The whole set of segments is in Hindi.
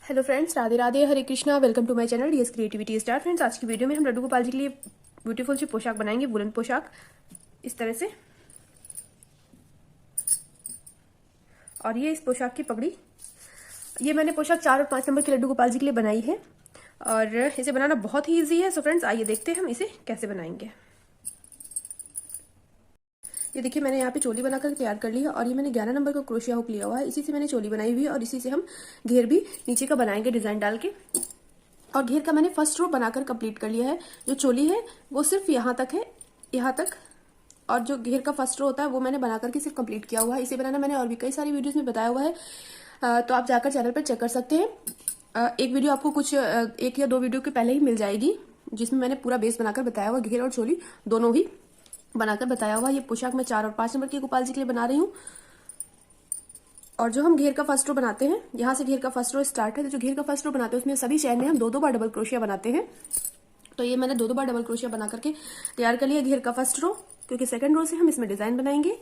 Hello friends, Radhe Radhe, Hare Krishna. Welcome to my channel DS creativity star. Friends, आज की वीडियो में हम लड्डू गोपाल जी के लिए ब्यूटीफुल सी पोशाक बनाएंगे, वुलन पोशाक इस तरह से। और ये इस पोशाक की पगड़ी, ये मैंने पोशाक 4 और 5 नंबर के लड्डू गोपाल जी के लिए बनाई है और इसे बनाना बहुत ही ईजी है। सो फ्रेंड्स, आइए देखते हैं हम इसे कैसे बनाएंगे। ये देखिए, मैंने यहाँ पे चोली बनाकर तैयार कर ली है और ये मैंने 11 नंबर का क्रोशिया हुक लिया हुआ है। इसी से मैंने चोली बनाई हुई है और इसी से हम घेर भी नीचे का बनाएंगे डिजाइन डाल के। और घेर का मैंने फर्स्ट रो बनाकर कंप्लीट कर लिया है। जो चोली है वो सिर्फ यहाँ तक है, यहाँ तक। और जो घेर का फर्स्ट रो होता है वो मैंने बना करके सिर्फ कंप्लीट किया हुआ है। इसे बनाना मैंने और भी कई सारी वीडियोस में बताया हुआ है, तो आप जाकर चैनल पर चेक कर सकते हैं। एक वीडियो आपको कुछ 1 या 2 वीडियो के पहले ही मिल जाएगी, जिसमें मैंने पूरा बेस बनाकर बताया हुआ, घेर और चोली दोनों ही बनाकर बताया हुआ। ये पोशाक मैं 4 और 5 नंबर के गोपाल जी के लिए बना रही हूँ। और जो हम घेर का फर्स्ट रो बनाते हैं, यहाँ से घेर का फर्स्ट रो स्टार्ट है, तो जो घेर का फर्स्ट रो बनाते हैं उसमें सभी चैन में हम 2-2 बार डबल क्रोशिया बनाते हैं। तो ये मैंने 2-2 बार डबल क्रोशिया बना करके तैयार कर लिया घेर का फर्स्ट रो, क्योंकि सेकंड रो से हम इसमें डिजाइन बनाएंगे।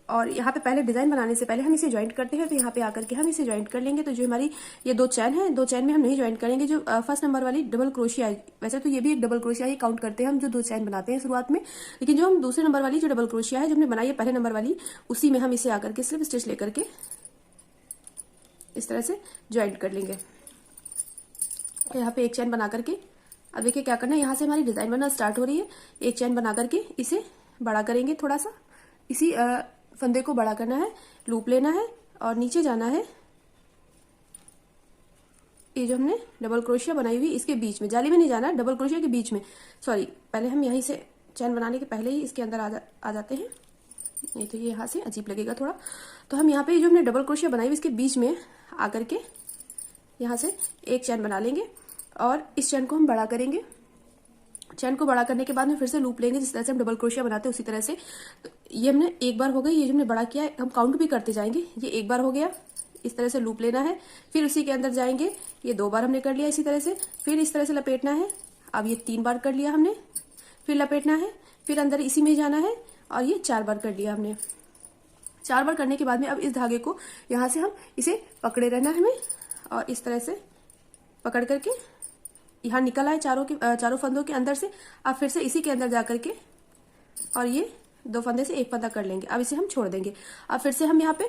और यहाँ पे पहले डिजाइन बनाने से पहले हम इसे ज्वाइंट करते हैं, तो यहाँ पे आकर के हम इसे ज्वाइंट कर लेंगे। तो जो हमारी ये 2 चैन है, 2 चैन में हम नहीं ज्वाइंट करेंगे। जो फर्स्ट नंबर वाली डबल क्रोशिया है, वैसे तो ये भी एक डबल क्रोशिया ही काउंट करते हैं हम, जो 2 चैन बनाते हैं शुरुआत में। लेकिन जो हम दूसरे नंबर वाली जो डबल क्रोशिया है, जो हमने बनाई है पहले नंबर वाली, उसी में हम इसे आकर के स्लिप स्टिच लेकर के इस तरह से ज्वाइंट कर लेंगे। यहाँ पे एक चैन बना करके अब देखिए क्या करना है, यहाँ से हमारी डिजाइन बनना स्टार्ट हो रही है। एक चैन बना करके इसे बड़ा करेंगे, थोड़ा सा इसी फंदे को बड़ा करना है, लूप लेना है और नीचे जाना है। ये जो हमने डबल क्रोशिया बनाई हुई इसके बीच में, जाली में नहीं जाना है, डबल क्रोशिया के बीच में। सॉरी, पहले हम यहीं से चैन बनाने के पहले ही इसके अंदर आ जाते हैं। नहीं तो ये यहाँ से अजीब लगेगा थोड़ा। तो हम यहाँ पे जो हमने डबल क्रोशिया बनाई हुई इसके बीच में आकर के यहाँ से एक चैन बना लेंगे और इस चैन को हम बड़ा करेंगे। चैन को बड़ा करने के बाद में फिर से लूप लेंगे, जिस तरह से हम डबल क्रोशिया बनाते हैं उसी तरह से। तो ये हमने एक बार हो गई, ये जो हमने बड़ा किया है हम काउंट भी करते जाएंगे। ये एक बार हो गया, इस तरह से लूप लेना है, फिर उसी के अंदर जाएंगे। ये 2 बार हमने कर लिया इसी तरह से, फिर इस तरह से लपेटना है। अब ये 3 बार कर लिया हमने, फिर लपेटना है, फिर अंदर इसी में जाना है और ये 4 बार कर लिया हमने। 4 बार करने के बाद में अब इस धागे को यहाँ से हम इसे पकड़े रहना है हमें, और इस तरह से पकड़ करके यहाँ निकल आए चारों फंदों के अंदर से। अब फिर से इसी के अंदर जाकर के और ये 2 फंदे से एक फंदा कर लेंगे। अब इसे हम छोड़ देंगे। अब फिर से हम यहाँ पे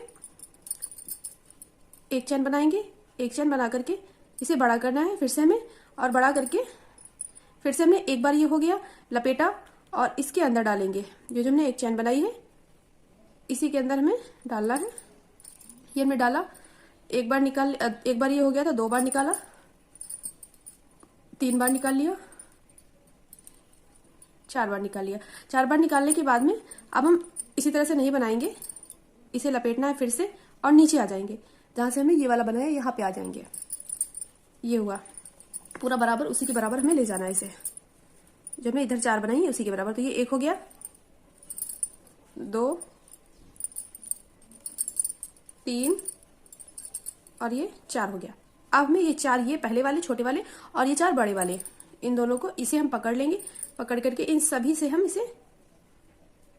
एक चैन बनाएंगे, एक चैन बना करके इसे बड़ा करना है फिर से हमें, और बड़ा करके फिर से हमने एक बार ये हो गया लपेटा और इसके अंदर डालेंगे। जो हमने एक चैन बनाई है इसी के अंदर हमें डालना है। ये हमने डाला, एक बार ये हो गया था, 2 बार निकाला, 3 बार निकाल लिया, 4 बार निकाल लिया। 4 बार निकालने के बाद में अब हम इसी तरह से नहीं बनाएंगे, इसे लपेटना है फिर से और नीचे आ जाएंगे। जहां से हमें ये वाला बनाया यहाँ पे आ जाएंगे। ये हुआ पूरा बराबर, उसी के बराबर हमें ले जाना है इसे। जो हमने इधर 4 बनाई है उसी के बराबर। तो ये 1 हो गया, 2, 3 और ये 4 हो गया। अब हमें ये 4, ये पहले वाले छोटे वाले और ये 4 बड़े वाले, इन दोनों को इसे हम पकड़ लेंगे। पकड़ करके इन सभी से हम इसे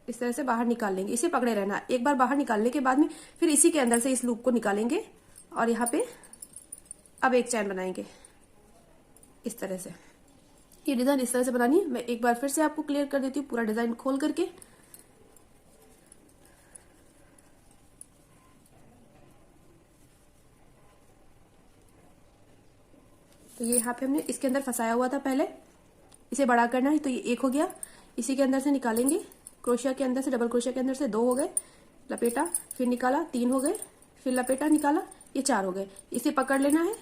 इस तरह से बाहर निकाल लेंगे। इसे पकड़े रहना। एक बार बाहर निकालने के बाद में फिर इसी के अंदर से इस लूप को निकालेंगे और यहाँ पे अब एक चैन बनाएंगे इस तरह से। ये डिजाइन इस तरह से बनानी है। मैं एक बार फिर से आपको क्लियर कर देती हूँ पूरा डिजाइन खोल करके। तो ये यहाँ पे हमने इसके अंदर फंसाया हुआ था पहले, इसे बड़ा करना है। तो ये 1 हो गया, इसी के अंदर से निकालेंगे, क्रोशिया के अंदर से, डबल क्रोशिया के अंदर से 2 हो गए, लपेटा, फिर निकाला, 3 हो गए, फिर लपेटा, निकाला, ये 4 हो गए। इसे पकड़ लेना है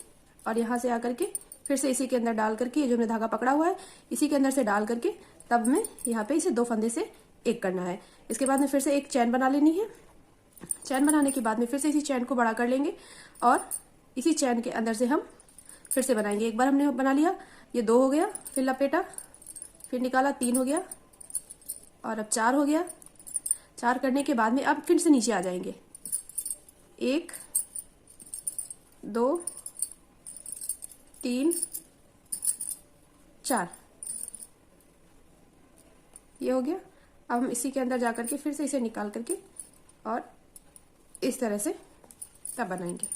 और यहाँ से आकर के फिर से इसी के अंदर डाल करके, ये जो हमने धागा पकड़ा हुआ है इसी के अंदर से डाल करके तब में यहाँ पे इसे 2 फंदे से एक करना है। इसके बाद में फिर से एक चैन बना लेनी है। चैन बनाने के बाद में फिर से इसी चैन को बड़ा कर लेंगे और इसी चैन के अंदर से हम फिर से बनाएंगे। एक बार हमने बना लिया, ये 2 हो गया, फिर लपेटा, फिर निकाला, 3 हो गया और अब 4 हो गया। 4 करने के बाद में अब फिर से नीचे आ जाएंगे। 1, 2, 3, 4, ये हो गया। अब हम इसी के अंदर जाकर के फिर से इसे निकाल करके और इस तरह से तब बनाएंगे।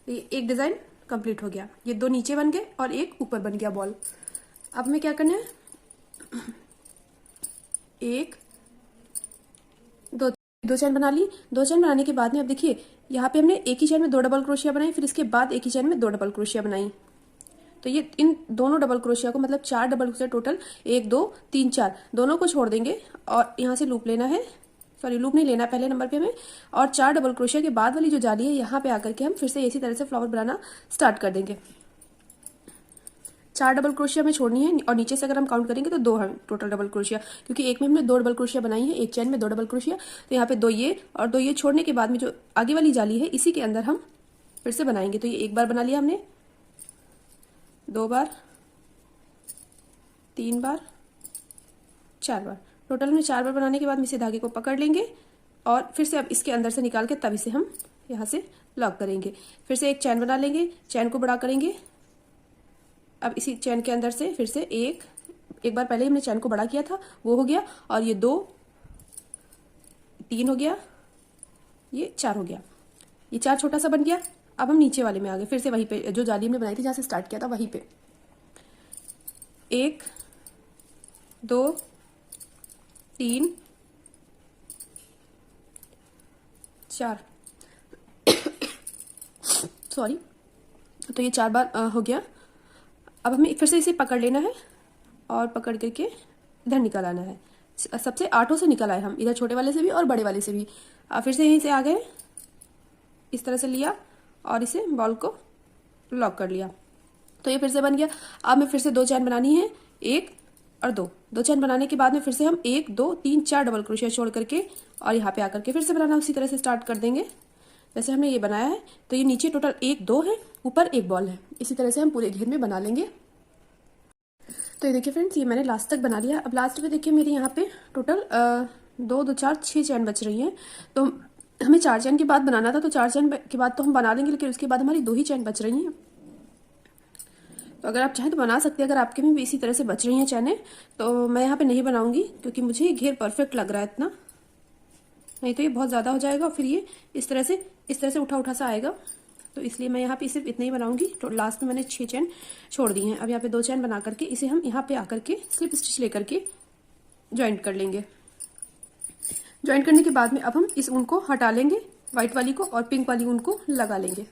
तो ये एक डिजाइन कंप्लीट हो गया। ये 2 नीचे बन गए और एक ऊपर बन गया बॉल। अब हमें क्या करना है, 1 2 चैन बना ली। 2 चैन बनाने के बाद में अब देखिए यहाँ पे हमने एक ही चैन में 2 डबल क्रोशिया बनाई, फिर इसके बाद एक ही चैन में 2 डबल क्रोशिया बनाई। तो ये इन दोनों डबल क्रोशिया को मतलब 4 डबल क्रोशिया टोटल 1 2 3 4 दोनों को छोड़ देंगे और यहाँ से लूप लेना है, सॉरी लूप नहीं लेना पहले नंबर पे हमें, और 4 डबल क्रोशिया के बाद वाली जो जाली है यहाँ पे आकर के हम फिर से इसी तरह से फ्लावर बनाना स्टार्ट कर देंगे। 4 डबल क्रोशिया में छोड़नी है और नीचे से अगर हम काउंट करेंगे तो 2 है टोटल डबल क्रोशिया, क्योंकि एक में हमने 2 डबल क्रोशिया बनाई है, एक चैन में 2 डबल क्रोशिया। तो यहाँ पे 2 ये और 2 ये छोड़ने के बाद में जो आगे वाली जाली है इसी के अंदर हम फिर से बनाएंगे। तो ये एक बार बना लिया हमने, 2 बार, 3 बार, 4 बार, टोटल में 4 बार बनाने के बाद इसे धागे को पकड़ लेंगे और फिर से अब इसके अंदर से निकाल के तब इसे हम यहाँ से लॉक करेंगे। फिर से एक चैन बना लेंगे, चैन को बड़ा करेंगे। अब इसी चैन के अंदर से फिर से एक बार पहले हमने चैन को बड़ा किया था वो हो गया, और ये 2 3 हो गया, ये 4 हो गया, ये 4 छोटा सा बन गया। अब हम नीचे वाले में आ गए, फिर से वहीं पे जो जाली हमने बनाई थी जहां से स्टार्ट किया था वहीं पे 1 2 3 4 सॉरी। तो ये 4 बार हो गया। अब हमें फिर से इसे पकड़ लेना है और पकड़ करके इधर निकल आना है। सबसे 8 से निकल आए हम, इधर छोटे वाले से भी और बड़े वाले से भी। फिर से यहीं से आ गए, इस तरह से लिया और इसे बॉल को लॉक कर लिया। तो ये फिर से बन गया। अब हमें फिर से 2 चैन बनानी है, 1 और 2 चैन बनाने के बाद में फिर से हम 1 2 3 4 डबल क्रोशिया छोड़ करके और यहाँ पे आकर के फिर से बनाना उसी तरह से स्टार्ट कर देंगे जैसे हमने ये बनाया है। तो ये नीचे टोटल 1 2 है, ऊपर एक बॉल है। इसी तरह से हम पूरे घेर में बना लेंगे। तो ये देखिए फ्रेंड्स, ये मैंने लास्ट तक बना लिया। अब लास्ट में देखिए मेरे यहाँ पे टोटल 2 2 4 6 चैन बच रही हैं। तो हमें 4 चैन के बाद बनाना था, तो 4 चैन के बाद तो हम बना लेंगे, लेकिन उसके बाद हमारी 2 ही चैन बच रही हैं। तो अगर आप चाहें तो बना सकते हैं, अगर आपके में भी इसी तरह से बच रही हैं चैनें। तो मैं यहाँ पे नहीं बनाऊंगी क्योंकि मुझे ये घेर परफेक्ट लग रहा है इतना, नहीं तो ये बहुत ज़्यादा हो जाएगा और फिर ये इस तरह से उठा उठा सा आएगा। तो इसलिए मैं यहाँ पे सिर्फ इतना ही बनाऊंगी। तो लास्ट में मैंने 6 चैन छोड़ दी हैं। अब यहाँ पे 2 चैन बना करके इसे हम यहाँ पे आकर के स्लिप स्टिच लेकर के ज्वाइंट कर लेंगे। ज्वाइंट करने के बाद में अब हम इस ऊन को हटा लेंगे, व्हाइट वाली को, और पिंक वाली ऊन को लगा लेंगे।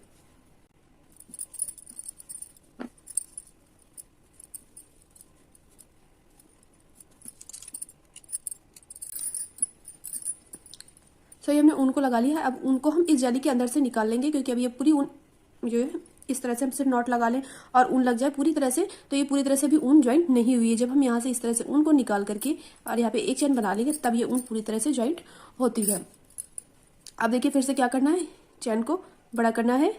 तो ये हमने ऊन को लगा लिया है। अब ऊन को हम इस जाली के अंदर से निकाल लेंगे, क्योंकि अब ये पूरी ऊन जो है इस तरह से हम सिर्फ नॉट लगा लें और ऊन लग जाए पूरी तरह से, तो ये पूरी तरह से भी ऊन ज्वाइंट नहीं हुई है। जब हम यहाँ से इस तरह से ऊन को निकाल करके और यहाँ पे एक चैन बना लेंगे तब ये ऊन पूरी तरह से ज्वाइंट होती है। अब देखिए फिर से क्या करना है, चैन को बड़ा करना है।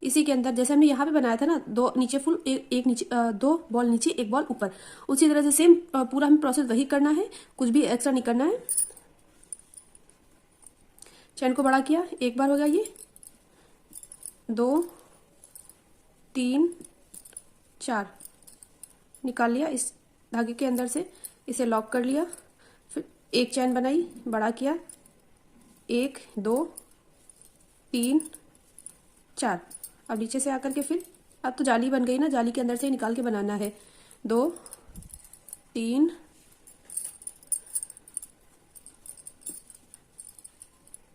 इसी के अंदर जैसे हमने यहाँ पे बनाया था ना, 2 नीचे फुल एक नीचे 2 बॉल नीचे 1 बॉल ऊपर, उसी तरह से सेम पूरा हमें प्रोसेस वही करना है, कुछ भी एक्स्ट्रा नहीं करना है। चैन को बड़ा किया, एक बार हो गया, ये 2 3 4 निकाल लिया इस धागे के अंदर से, इसे लॉक कर लिया। फिर एक चैन बनाई, बड़ा किया, 1 2 3 4। अब नीचे से आकर के फिर अब तो जाली बन गई ना, जाली के अंदर से ही निकाल के बनाना है। 2 3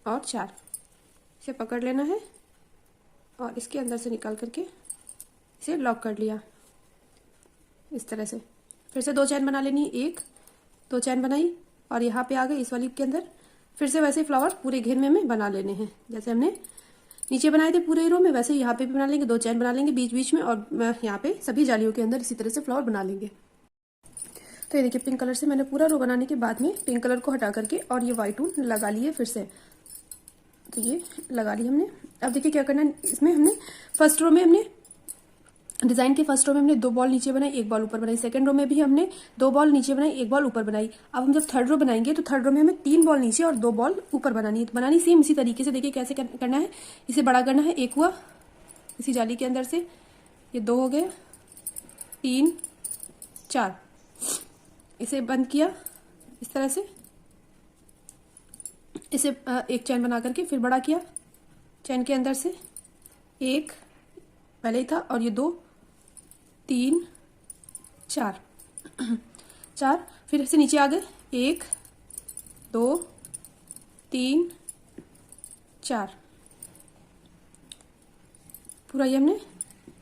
और 4, इसे पकड़ लेना है और इसके अंदर से निकाल करके इसे लॉक कर लिया इस तरह से। फिर से 2 चैन बना लेनी है, 1 2 चैन बनाई और यहाँ पे आ गए इस वाली के अंदर। फिर से वैसे फ्लावर पूरे घेर में हमें बना लेने हैं, जैसे हमने नीचे बनाए थे पूरे रो में, वैसे यहाँ पे भी बना लेंगे। 2 चैन बना लेंगे बीच बीच में और यहाँ पे सभी जालियों के अंदर इसी तरह से फ्लावर बना लेंगे। तो ये देखिए पिंक कलर से मैंने पूरा रो बनाने के बाद में पिंक कलर को हटा करके और ये व्हाइट ऊन लगा लिए फिर से। तो ये लगा ली हमने। अब देखिए क्या करना है, इसमें हमने फर्स्ट रो में हमने डिजाइन के फर्स्ट रो में हमने 2 बॉल नीचे बनाई, 1 बॉल ऊपर बनाई। सेकंड रो में भी हमने 2 बॉल नीचे बनाई, 1 बॉल ऊपर बनाई। अब हम जब थर्ड रो बनाएंगे तो थर्ड रो में हमें 3 बॉल नीचे और 2 बॉल ऊपर बनानी है। तो बनानी सेम इसी तरीके से, देखिए कैसे करना है। इसे बड़ा करना है, 1 हुआ इसी जाली के अंदर से, ये 2 हो गए, 3 4, इसे बंद किया इस तरह से, इसे एक चैन बना करके फिर बड़ा किया, चैन के अंदर से 1 पहले ही था, और ये 2 3 4 4, फिर से नीचे आ गए 1 2 3 4, पूरा ये हमने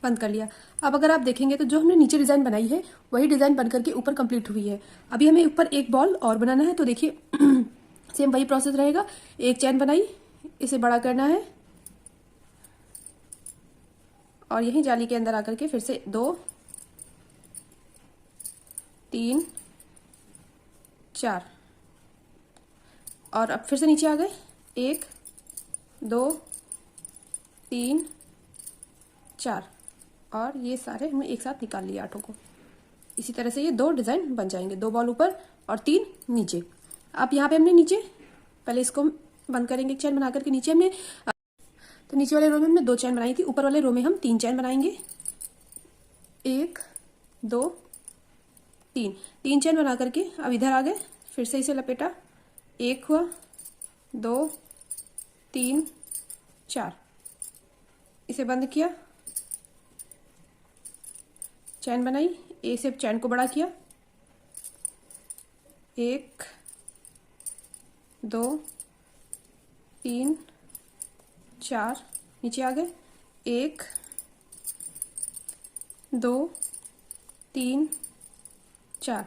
बंद कर लिया। अब अगर आप देखेंगे तो जो हमने नीचे डिजाइन बनाई है वही डिजाइन बन करके ऊपर कंप्लीट हुई है। अभी हमें ऊपर एक बॉल और बनाना है, तो देखिए सेम वही प्रोसेस रहेगा। एक चैन बनाई, इसे बड़ा करना है और यही जाली के अंदर आकर के फिर से 2 3 4, और अब फिर से नीचे आ गए 1 2 3 4, और ये सारे हमने एक साथ निकाल लिए 8 को। इसी तरह से ये 2 डिजाइन बन जाएंगे, 2 बॉल ऊपर और 3 नीचे। अब यहाँ पे हमने नीचे पहले इसको बंद करेंगे एक चैन बना करके। नीचे हमने तो नीचे वाले रो में हमने 2 चैन बनाई थी, ऊपर वाले रो में हम 3 चैन बनाएंगे। 1 2 3 चैन बना करके अब इधर आ गए, फिर से इसे लपेटा, 1 हुआ 2 3 4, इसे बंद किया, चैन बनाई, ए से चैन को बड़ा किया, 1 2 3 4, नीचे आ गए 1 2 3 4,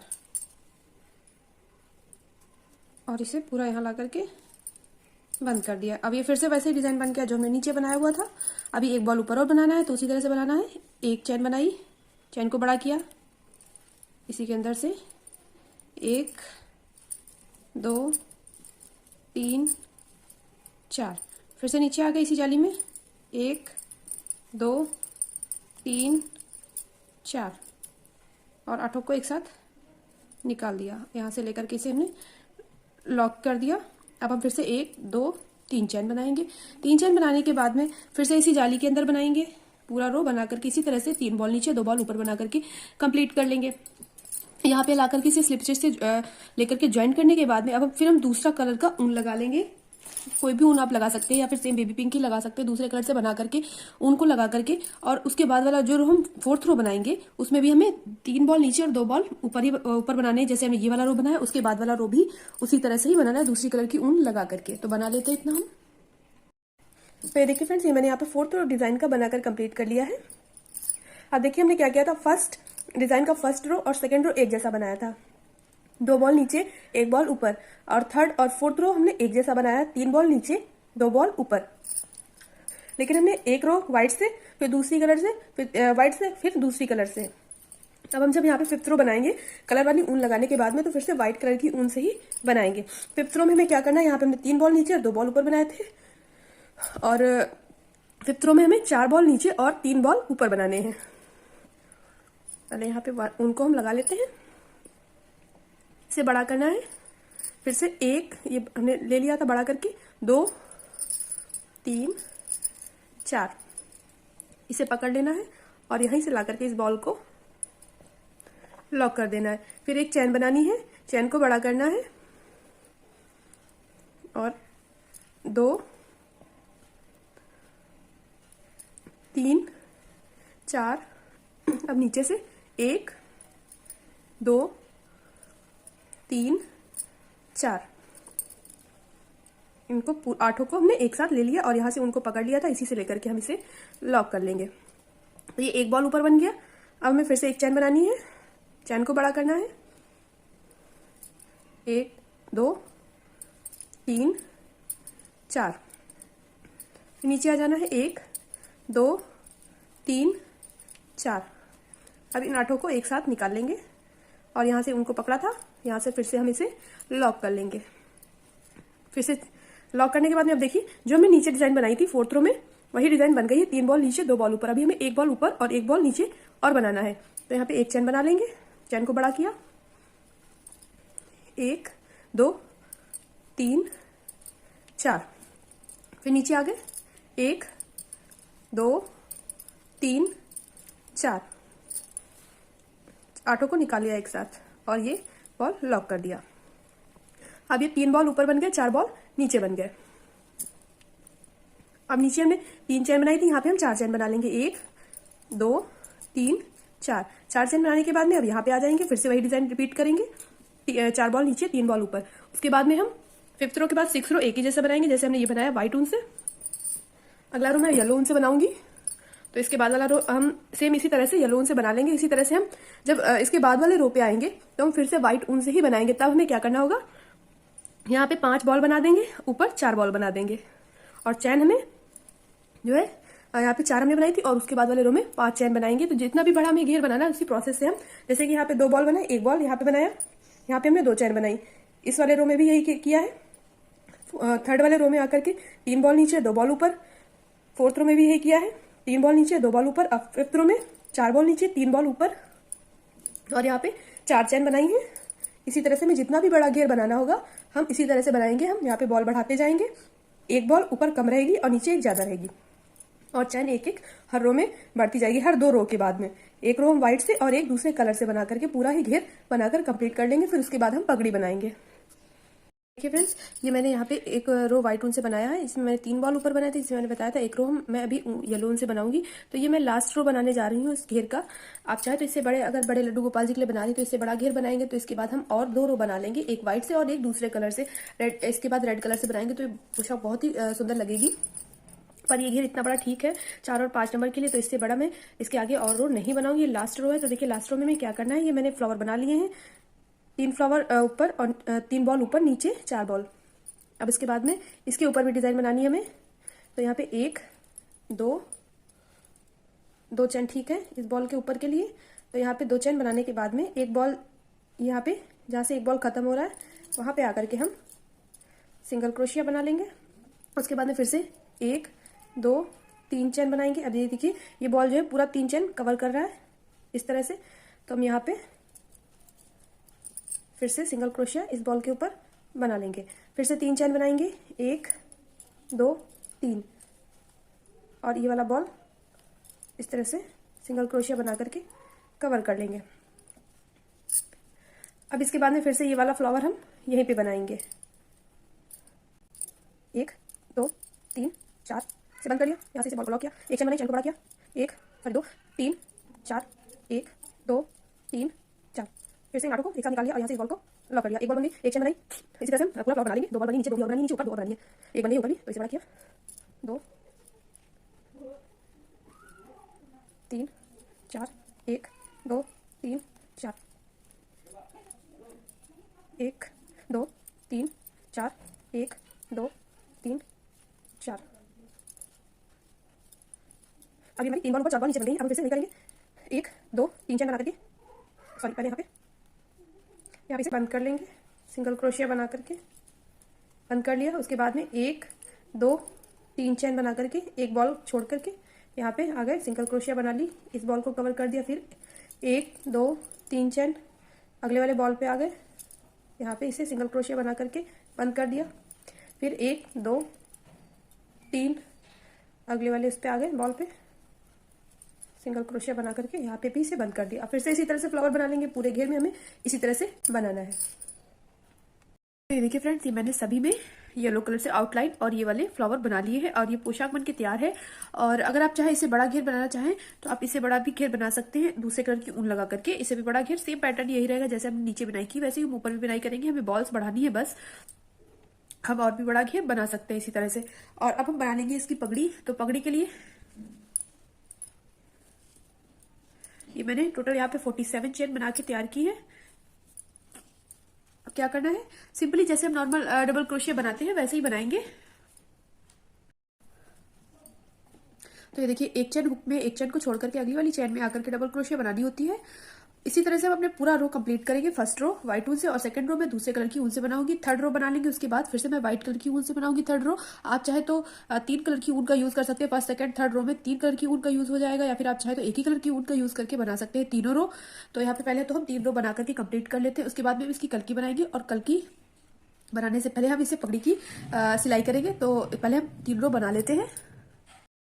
और इसे पूरा यहाँ ला करके बंद कर दिया। अब ये फिर से वैसे ही डिजाइन बन गया जो हमने नीचे बनाया हुआ था। अभी एक बॉल ऊपर और बनाना है, तो उसी तरह से बनाना है। एक चैन बनाई, चैन को बड़ा किया, इसी के अंदर से 1 2 3 4, फिर से नीचे आ गए इसी जाली में 1 2 3 4, और 8 को एक साथ निकाल दिया। यहाँ से लेकर के इसे हमने लॉक कर दिया। अब हम फिर से 1 2 3 चैन बनाएंगे। 3 चैन बनाने के बाद में फिर से इसी जाली के अंदर बनाएंगे, पूरा रो बना करके इसी तरह से 3 बॉल नीचे 2 बॉल ऊपर बना करके कंप्लीट कर लेंगे। यहाँ पे ला करके इसे स्लिप स्टिच से लेकर के ज्वाइन करने के बाद में अब फिर हम दूसरा कलर का ऊन लगा लेंगे। कोई भी ऊन आप लगा सकते हैं, या फिर सेम बेबी पिंक ही लगा सकते हैं, दूसरे कलर से बना करके ऊन को लगा करके। और उसके बाद वाला जो हम 4th रो बनाएंगे उसमें भी हमें 3 बॉल नीचे और 2 बॉल ऊपर बनाने हैं। जैसे हमने ये वाला रो बनाया, उसके बाद वाला रो भी उसी तरह से ही बनाना है, दूसरी कलर की ऊन लगा करके। तो बना लेते हैं इतना हम। तो ये देखिए फ्रेंड्स, ये मैंने यहाँ पे 4th रो डिजाइन का बनाकर कंप्लीट कर लिया है। अब देखिए हमने क्या किया था, फर्स्ट डिजाइन का फर्स्ट रो और सेकंड रो एक जैसा बनाया था, 2 बॉल नीचे 1 बॉल ऊपर। और थर्ड और 4th रो हमने एक जैसा बनाया, 3 बॉल नीचे 2 बॉल ऊपर। लेकिन हमने एक रो व्हाइट से, फिर दूसरी कलर से, फिर व्हाइट से, फिर दूसरी कलर से। अब हम जब यहाँ पे 5th रो बनाएंगे कलर वाली ऊन लगाने के बाद में, तो फिर से व्हाइट कलर की ऊन से ही बनाएंगे। 5th रो में हमें क्या करना है, यहाँ पे हमने 3 बॉल नीचे और 2 बॉल ऊपर बनाए थे, और 5th रो में हमें 4 बॉल नीचे और 3 बॉल ऊपर बनाने हैं। पहले यहाँ पे ऊन को हम लगा लेते हैं, इसे बड़ा करना है। फिर से 1 ये हमने ले लिया था बड़ा करके, 2 3 4, इसे पकड़ लेना है और यहीं से ला करके इस बॉल को लॉक कर देना है। फिर एक चैन बनानी है, चैन को बड़ा करना है, और 2 3 4, अब नीचे से 1 2 3 4, इनको 8 को हमने एक साथ ले लिया और यहाँ से उनको पकड़ लिया था, इसी से लेकर के हम इसे लॉक कर लेंगे। तो ये एक बॉल ऊपर बन गया। अब हमें फिर से एक चैन बनानी है, चैन को बड़ा करना है, 1 2 3 4, फिर नीचे आ जाना है 1 2 3 4। अब इन 8 को एक साथ निकाल लेंगे और यहाँ से उनको पकड़ा था, यहाँ से फिर से हम इसे लॉक कर लेंगे। फिर से लॉक करने के बाद में अब देखिए जो हमने नीचे डिजाइन बनाई थी 4th रो में, वही डिजाइन बन गई है, 3 बॉल नीचे 2 बॉल ऊपर। अभी हमें 1 बॉल ऊपर और 1 बॉल नीचे और बनाना है। तो यहाँ पे एक चैन बना लेंगे, चैन को बड़ा किया, 1 2 3 4, फिर नीचे आ गए 1 2 3 4, 8 को निकाल लिया एक साथ और ये बॉल लॉक कर दिया। अब ये 3 बॉल ऊपर बन गए, 4 बॉल नीचे बन गए। अब नीचे हमने 3 चैन बनाई थी, यहाँ पे हम 4 चैन बना लेंगे, 1 2 3 4 4 चेन बनाने के बाद में अब यहाँ पे आ जाएंगे, फिर से वही डिजाइन रिपीट करेंगे। 4 बॉल नीचे 3 बॉल ऊपर। उसके बाद में हम 5th रो के बाद 6th रो एक ही जैसा बनाएंगे जैसे हमने ये बनाया व्हाइट ऊन से। अगला रो मैं येलो ऊन से बनाऊंगी, तो इसके बाद वाला रो हम सेम इसी तरह से येलो ऊन से बना लेंगे। इसी तरह से हम जब इसके बाद वाले रो पे आएंगे तो हम फिर से व्हाइट ऊन से ही बनाएंगे। तब हमें क्या करना होगा, यहाँ पे 5 बॉल बना देंगे, ऊपर 4 बॉल बना देंगे और चैन हमें जो है यहाँ पे 4 हमने बनाई थी और उसके बाद वाले रो में 5 चैन बनाएंगे। तो जितना भी बड़ा हमें घेर बनाना है उसी प्रोसेस से हम, जैसे कि यहाँ पे 2 बॉल बनाए, 1 बॉल यहाँ पे बनाया, यहाँ पे हमने 2 चैन बनाई। इस वाले रो में भी यही किया है। 3rd वाले रो में आकर के 3 बॉल नीचे 2 बॉल ऊपर। 4th रो में भी यही किया है, 3 बॉल नीचे 2 बॉल ऊपर। अब 5th रो में 4 बॉल नीचे 3 बॉल ऊपर और यहाँ पे 4 चैन बनाई है। इसी तरह से हमें जितना भी बड़ा घेर बनाना होगा हम इसी तरह से बनाएंगे। हम यहाँ पे बॉल बढ़ाते जाएंगे, 1 बॉल ऊपर कम रहेगी और नीचे 1 ज्यादा रहेगी और चैन एक एक हर रो में बढ़ती जाएगी। हर 2 रो के बाद में 1 रो हम व्हाइट से और एक दूसरे कलर से बना करके पूरा ही घेर बनाकर कंप्लीट कर लेंगे। फिर उसके बाद हम पगड़ी बनाएंगे। देखिए फ्रेंड्स, ये मैंने यहाँ पे एक रो व्हाइट ऊन से बनाया है। इसमें मैंने 3 बॉल ऊपर बनाए थे, इसमें मैंने बताया था 1 रो मैं अभी येलो ऊन से बनाऊंगी। तो ये मैं लास्ट रो बनाने जा रही हूँ इस घेर का। आप चाहे तो इससे बड़े, अगर बड़े लड्डू गोपाल जी के लिए बना रही तो इससे बड़ा घेर बनाएंगे। तो इसके बाद हम और 2 रो बना लेंगे, एक व्हाइट से और एक दूसरे कलर से, रेड। इसके बाद रेड कलर से बनाएंगे तो ये पोशाक बहुत ही सुंदर लगेगी। पर ये घेर इतना बड़ा ठीक है 4 और 5 नंबर के लिए, तो इससे बड़ा मैं इसके आगे और रो नहीं बनाऊंगी। ये लास्ट रो है। तो देखिए लास्ट रो में क्या करना है, ये मैंने फ्लावर बना लिए हैं, 3 फ्लावर ऊपर और 3 बॉल ऊपर, नीचे 4 बॉल। अब इसके बाद में इसके ऊपर भी डिजाइन बनानी है हमें। तो यहाँ पे 1 2 चैन ठीक है इस बॉल के ऊपर के लिए। तो यहाँ पे 2 चैन बनाने के बाद में एक बॉल यहाँ पे, जहाँ से एक बॉल खत्म हो रहा है वहां पे आकर के हम सिंगल क्रोशिया बना लेंगे। उसके बाद में फिर से 1 2 3 चैन बनाएंगे। अब ये देखिए ये बॉल जो है पूरा 3 चैन कवर कर रहा है इस तरह से। तो हम यहाँ पे फिर से सिंगल क्रोशिया इस बॉल के ऊपर बना लेंगे। फिर से 3 चैन बनाएंगे, 1 2 3 और ये वाला बॉल इस तरह से सिंगल क्रोशिया बना करके कवर कर लेंगे। अब इसके बाद में फिर से ये वाला फ्लावर हम यहीं पे बनाएंगे। 1 2 3 4 से बंद कर लिया, यहाँ से बॉल को लॉक किया, 1 चैन बनाई, चैन को बड़ा किया, 1 2 3 4 1 2 3 4। फिर से इन आठों को एक साथ निकाल लिया और यहाँ से इस बॉल को लॉक कर लिया। एक बॉल बन गई, 1 चैन बनाई। इसी तरह से हम पूरा फ्लावर बना लेंगे। 2 बॉल बनी नीचे, 2 बॉल बनी नीचे, ऊपर 2 और बनानी है, 1 बन गई ऊपर भी, तो इसे बड़ा किया, 2 3 4 1 2 3 4 1 2 3 4 1 2 3 4। अभी हमारी 3 बॉल ऊपर 4 बॉल नीचे बन गई। अब हम फिर से नहीं करेंगे, 1 2 3 चैन बना करके, सॉरी पहले यहाँ पे इसे बंद कर लेंगे, सिंगल क्रोशिया बना करके बंद कर लिया। उसके बाद में 1 2 3 चैन बना करके एक बॉल छोड़ करके यहाँ पे आ गए, सिंगल क्रोशिया बना ली, इस बॉल को कवर कर दिया। फिर 1 2 3 चैन अगले वाले बॉल पे आ गए, यहाँ पे इसे सिंगल क्रोशिया बना करके बंद कर दिया। फिर 1 2 3 अगले वाले इस पे आ गए बॉल पे, सिंगल क्रोशिया बना करके यहाँ पे भी इसे बंद कर दिया। फिर से इसी तरह से फ्लावर बना लेंगे। पूरे घेर में हमें इसी तरह से बनाना है। ये देखिए फ्रेंड्स, ये मैंने सभी में येलो कलर से आउटलाइन और ये वाले फ्लावर बना लिए हैं और ये पोशाक बन के तैयार है। और अगर आप चाहे इसे बड़ा घेर बनाना चाहें तो आप इसे बड़ा भी घेर बना सकते हैं दूसरे कलर की ऊन लगा करके। इसे भी बड़ा घेर, सेम पैटर्न यही रहेगा जैसे हमने नीचे बनाई की वैसे ही हम ऊपर भी बनाई करेंगे। हमें बॉल्स बढ़ानी है बस, हम और भी बड़ा घेर बना सकते हैं इसी तरह से। और अब हम बना लेंगे इसकी पगड़ी। तो पगड़ी के लिए ये मैंने टोटल यहाँ पे 47 चेन बना के तैयार की है। अब क्या करना है, सिंपली जैसे हम नॉर्मल डबल क्रोशिया बनाते हैं वैसे ही बनाएंगे। तो ये देखिए एक चेन हुक में, एक चेन को छोड़ करके अगली वाली चेन में आकर के डबल क्रोशिया बनानी होती है। इसी तरह से हम अपने पूरा रो कंप्लीट करेंगे। फर्स्ट रो व्हाइट ऊन से और सेकंड रो मैं दूसरे कलर की ऊन से बनाऊंगी। थर्ड रो बना लेंगे, उसके बाद फिर से मैं व्हाइट कलर की ऊन से बनाऊंगी थर्ड रो। आप चाहे तो 3 कलर की ऊन का यूज कर सकते हैं। फर्स्ट सेकंड थर्ड रो में 3 कलर की ऊन का यूज हो जाएगा, या फिर आप चाहे तो एक ही कलर की ऊन का यूज करके बना सकते हैं तीनों रो। तो यहाँ पे पहले तो हम 3 रो बना करके कंप्लीट कर लेते हैं, उसके बाद में इसकी कलकी बनाएंगे। और कलकी बनाने से पहले हम इसे पगड़ी की सिलाई करेंगे। तो पहले हम 3 रो बना लेते हैं।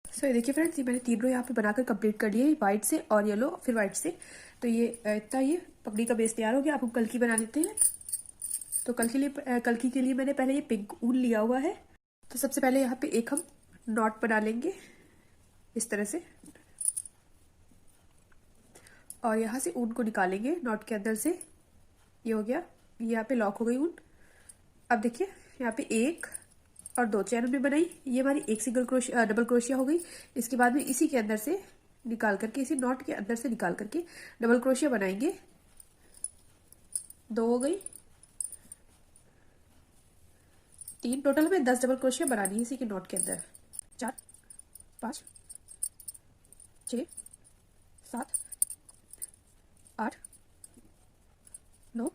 सो ये देखिए फ्रेंड्स, ये मैंने 3 रो यहाँ पे बनाकर कंप्लीट कर लिए, व्हाइट से और येलो फिर व्हाइट से। तो ये इतना ये पगड़ी का बेस तैयार हो गया। अब हम कलकी बना लेते हैं। तो कलकी के लिए मैंने पहले ये पिंक ऊन लिया हुआ है। तो सबसे पहले यहाँ पे एक हम नॉट बना लेंगे इस तरह से। और यहाँ से ऊन को निकालेंगे नॉट के अंदर से। ये हो गया, ये यहाँ पे लॉक हो गई ऊन। अब देखिए यहाँ पे एक और दो चैन भी बनाई, ये हमारी एक सिंगल क्रोशिया डबल क्रोशिया हो गई। इसके बाद में इसी के अंदर से निकाल करके, इसी नॉट के अंदर से निकाल करके डबल क्रोशिया बनाएंगे। दो हो गई, तीन, टोटल में 10 डबल क्रोशिया बनानी है इसी के नॉट के अंदर। 4, 5, 6, 7, 8, 9,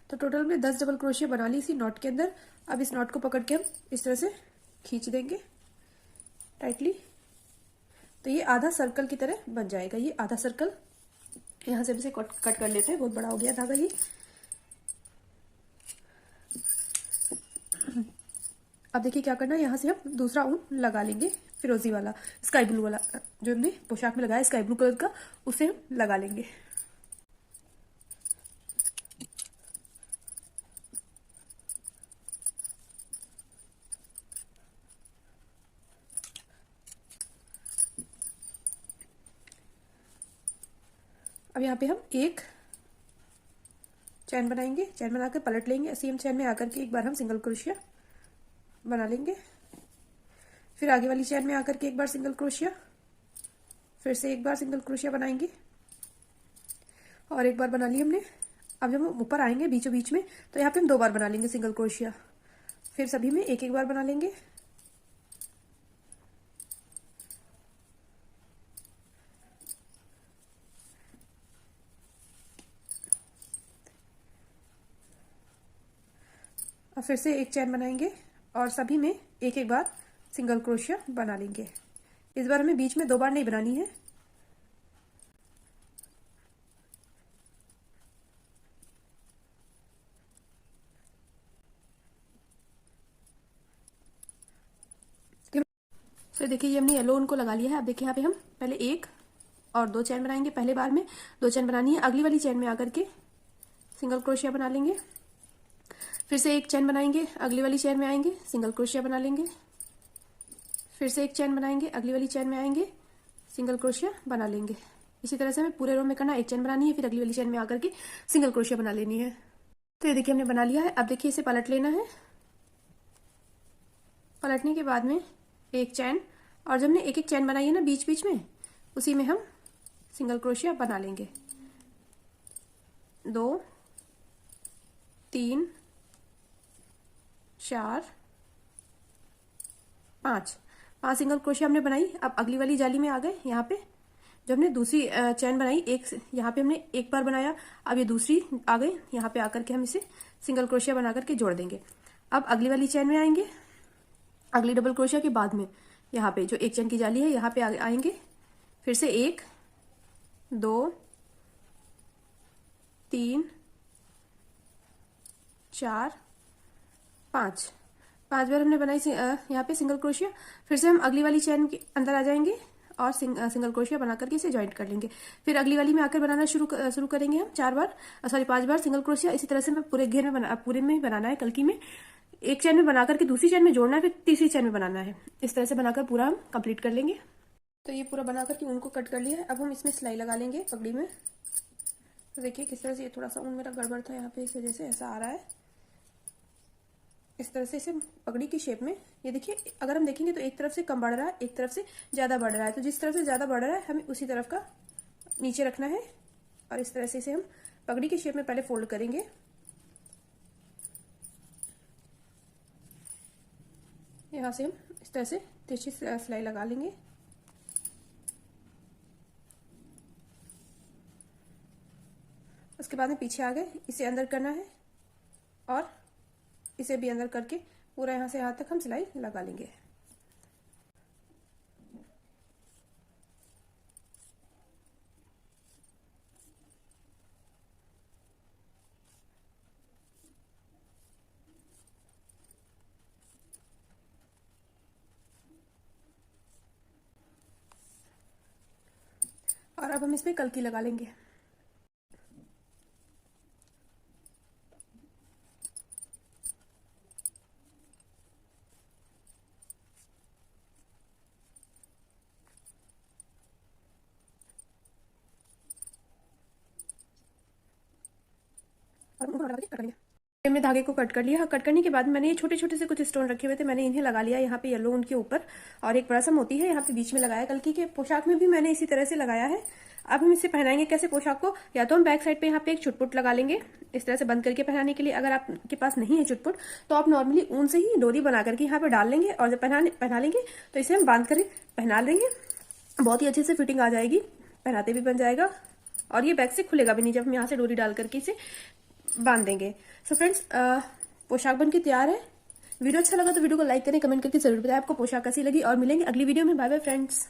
तो टोटल में 10 डबल क्रोशिया बना ली इसी नॉट के अंदर। अब इस नॉट को पकड़ के हम इस तरह से खींच देंगे टाइटली, तो ये आधा सर्कल की तरह बन जाएगा। ये आधा सर्कल यहाँ से हम इसे कट कर लेते हैं, बहुत बड़ा हो गया धागा ये। अब देखिए क्या करना है, यहाँ से हम दूसरा ऊन लगा लेंगे, फिरोजी वाला, स्काई ब्लू वाला जो हमने पोशाक में लगाया स्काई ब्लू कलर का, उसे हम लगा लेंगे। अब यहाँ पे हम एक चैन बनाएंगे, चैन बनाकर पलट लेंगे, सेम चैन में आकर के एक बार हम सिंगल क्रोशिया बना लेंगे। फिर आगे वाली चैन में आकर के एक बार सिंगल क्रोशिया, फिर से एक बार सिंगल क्रोशिया बनाएंगे और एक बार बना ली हमने। अब जब हम ऊपर आएंगे बीचों बीच में, तो यहाँ पे हम 2 बार बना लेंगे सिंगल क्रोशिया, फिर सभी में एक एक बार बना लेंगे। और फिर से एक चैन बनाएंगे और सभी में एक एक बार सिंगल क्रोशिया बना लेंगे। इस बार हमें बीच में 2 बार नहीं बनानी है। फिर देखिए ये हमने येलो ऊन को लगा लिया है। अब देखिए यहाँ पे हम पहले एक और 2 चैन बनाएंगे। पहले बार में 2 चैन बनानी है, अगली वाली चैन में आकर के सिंगल क्रोशिया बना लेंगे। फिर से एक चैन बनाएंगे, अगली वाली चैन में आएंगे, सिंगल क्रोशिया बना लेंगे। फिर से एक चैन बनाएंगे, अगली वाली चैन में आएंगे, सिंगल क्रोशिया बना लेंगे। इसी तरह से हमें पूरे रो में करना, एक चैन बनानी है, फिर अगली वाली चैन में आकर के सिंगल क्रोशिया बना लेनी है। तो ये देखिए हमने बना लिया है। अब देखिए इसे पलट लेना है। पलटने के बाद में एक चैन, और जब हमने एक एक चैन बनाई है ना बीच बीच में, उसी में हम सिंगल क्रोशिया बना लेंगे। 2, 3, 4, 5 सिंगल क्रोशिया हमने बनाई। अब अगली वाली जाली में आ गए। यहाँ पे जब हमने दूसरी चैन बनाई, एक यहाँ पे हमने एक बार बनाया, अब ये दूसरी आ गई, यहाँ पे आकर के हम इसे सिंगल क्रोशिया बना करके जोड़ देंगे। अब अगली वाली चैन में आएंगे, अगली डबल क्रोशिया के बाद में यहाँ पे जो एक चैन की जाली है यहाँ पे आएंगे, फिर से 1, 2, 3, 4, 5 बार हमने बनाई यहाँ पे सिंगल क्रोशिया। फिर से हम अगली वाली चैन के अंदर आ जाएंगे और सिंगल क्रोशिया बना करके इसे ज्वाइंट कर लेंगे। फिर अगली वाली में आकर बनाना शुरू करेंगे हम 5 बार सिंगल क्रोशिया। इसी तरह से मैं पूरे घेर में पूरे में बनाना है, कल्की में एक चैन में बना करके दूसरी चैन में जोड़ना है, फिर तीसरी चैन में बनाना है। इस तरह से बनाकर पूरा हम कंप्लीट कर लेंगे। तो ये पूरा बना करके ऊन को कट कर लिया है। अब हम इसमें सिलाई लगा लेंगे पगड़ी में। तो देखिए किस तरह से, ये थोड़ा सा ऊन मेरा गड़बड़ था यहाँ पे, इस वजह से ऐसा आ रहा है। इस तरह से इसे पगड़ी की शेप में, ये देखिए अगर हम देखेंगे तो एक तरफ से कम बढ़ रहा है, एक तरफ से ज़्यादा बढ़ रहा है। तो जिस तरफ से ज़्यादा बढ़ रहा है हमें उसी तरफ का नीचे रखना है और इस तरह से इसे हम पगड़ी की शेप में पहले फोल्ड करेंगे। यहाँ से हम इस तरह से तिरछी सिलाई लगा लेंगे। उसके बाद में पीछे आ गए, इसे अंदर करना है और इसे भी अंदर करके पूरा यहाँ से यहाँ तक हम सिलाई लगा लेंगे। और अब हम इसमें कल्की लगा लेंगे। हमने धागे को कट कर लिया। कट करने के बाद मैंने ये छोटे छोटे से कुछ स्टोन रखे हुए थे, मैंने इन्हें लगा लिया यहाँ पे येलो उनके ऊपर, और एक बड़ा सा मोती है यहाँ पे बीच में लगाया। कल्कि के पोशाक में भी मैंने इसी तरह से लगाया है। अब हम इसे पहनाएंगे कैसे पोशाक को, या तो हम बैक साइड पे यहाँ पे एक चुटपुट लगा लेंगे इस तरह से बंद करके पहनाने के लिए। अगर आपके पास नहीं है चुटपुट तो आप नॉर्मली ऊन से ही डोरी बना करके यहाँ पे डाल लेंगे, और जब पहना लेंगे तो इसे हम बांध कर पहना लेंगे। बहुत ही अच्छे से फिटिंग आ जाएगी, पहनाते भी बन जाएगा, और ये बैक से खुलेगा भी नहीं जब हम यहाँ से डोरी डाल करके इसे बांध देंगे। सो फ्रेंड्स, पोशाक बन के तैयार है। वीडियो अच्छा लगा तो वीडियो को लाइक करें, कमेंट करके जरूर बताएं आपको पोशाक कैसी लगी, और मिलेंगे अगली वीडियो में। Bye bye friends.